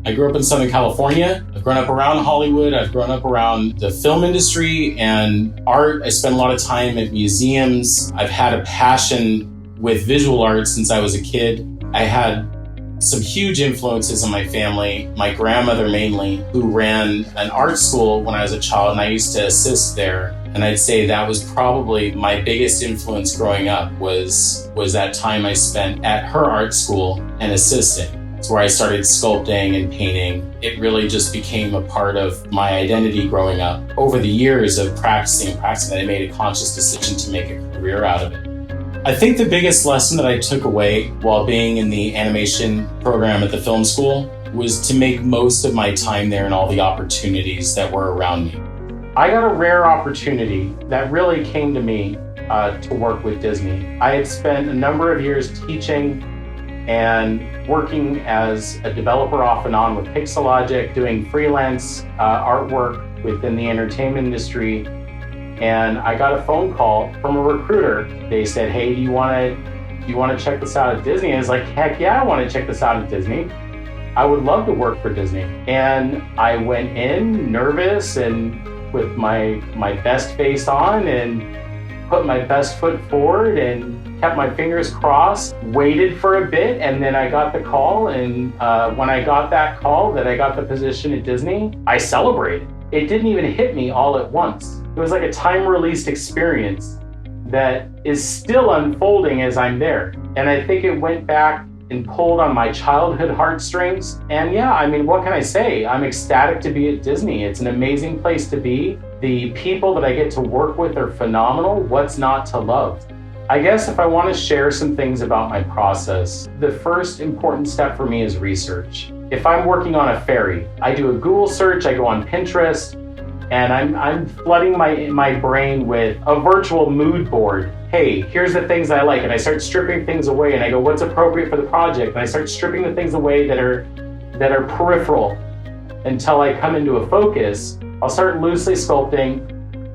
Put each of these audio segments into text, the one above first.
I grew up in Southern California. I've grown up around Hollywood. I've grown up around the film industry and art. I spent a lot of time at museums. I've had a passion with visual arts since I was a kid. I had some huge influences on my family, my grandmother mainly, who ran an art school when I was a child, and I used to assist there. And I'd say that was probably my biggest influence growing up was that time I spent at her art school and assisting. It's where I started sculpting and painting. It really just became a part of my identity growing up. Over the years of practicing, I made a conscious decision to make a career out of it. I think the biggest lesson that I took away while being in the animation program at the film school was to make most of my time there and all the opportunities that were around me. I got a rare opportunity that really came to me to work with Disney. I had spent a number of years teaching and working as a developer off and on with Pixelogic, doing freelance artwork within the entertainment industry. And I got a phone call from a recruiter. They said, "Hey, do you want to check this out at Disney?" And I was like, "Heck yeah, I want to check this out at Disney. I would love to work for Disney." And I went in nervous and with my best face on and put my best foot forward and kept my fingers crossed, waited for a bit, and then I got the call. And when I got that call that I got the position at Disney, I celebrated. It didn't even hit me all at once. It was like a time-released experience that is still unfolding as I'm there. And I think it went back and pulled on my childhood heartstrings. And yeah, I mean, what can I say? I'm ecstatic to be at Disney. It's an amazing place to be. The people that I get to work with are phenomenal. What's not to love? I guess if I want to share some things about my process, the first important step for me is research. If I'm working on a ferry, I do a Google search, I go on Pinterest, and I'm flooding my brain with a virtual mood board. Hey, here's the things I like, and I start stripping things away, and I go, what's appropriate for the project? And I start stripping the things away that are peripheral until I come into a focus. I'll start loosely sculpting,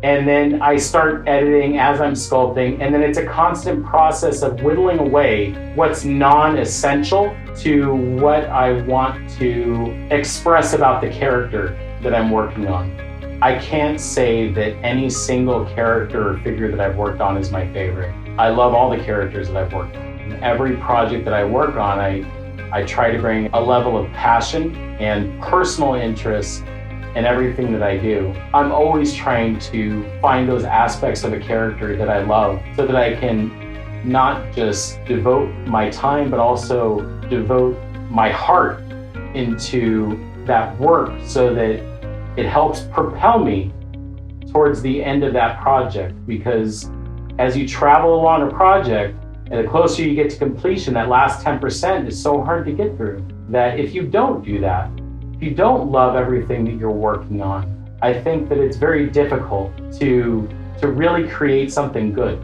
and then I start editing as I'm sculpting, and then it's a constant process of whittling away what's non-essential to what I want to express about the character that I'm working on. I can't say that any single character or figure that I've worked on is my favorite. I love all the characters that I've worked on. In every project that I work on, I try to bring a level of passion and personal interest in everything that I do. I'm always trying to find those aspects of a character that I love so that I can not just devote my time, but also devote my heart into that work so that it helps propel me towards the end of that project. Because as you travel along a project, and the closer you get to completion, that last 10% is so hard to get through, that if you don't do that, if you don't love everything that you're working on, I think that it's very difficult to really create something good.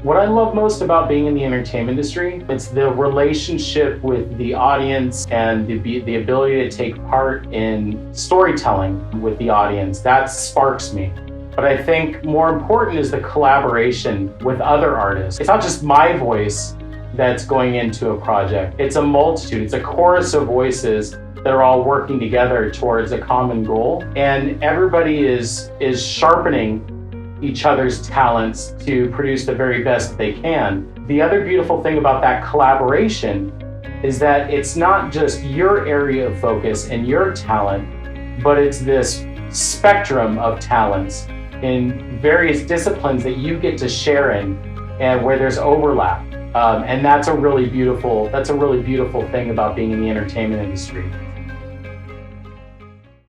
What I love most about being in the entertainment industry, it's the relationship with the audience and the ability to take part in storytelling with the audience. That sparks me. But I think more important is the collaboration with other artists. It's not just my voice that's going into a project. It's a multitude. It's a chorus of voices that are all working together towards a common goal. And everybody is sharpening each other's talents to produce the very best they can. The other beautiful thing about that collaboration is that it's not just your area of focus and your talent, but it's this spectrum of talents in various disciplines that you get to share in and where there's overlap. And that's a really beautiful thing about being in the entertainment industry.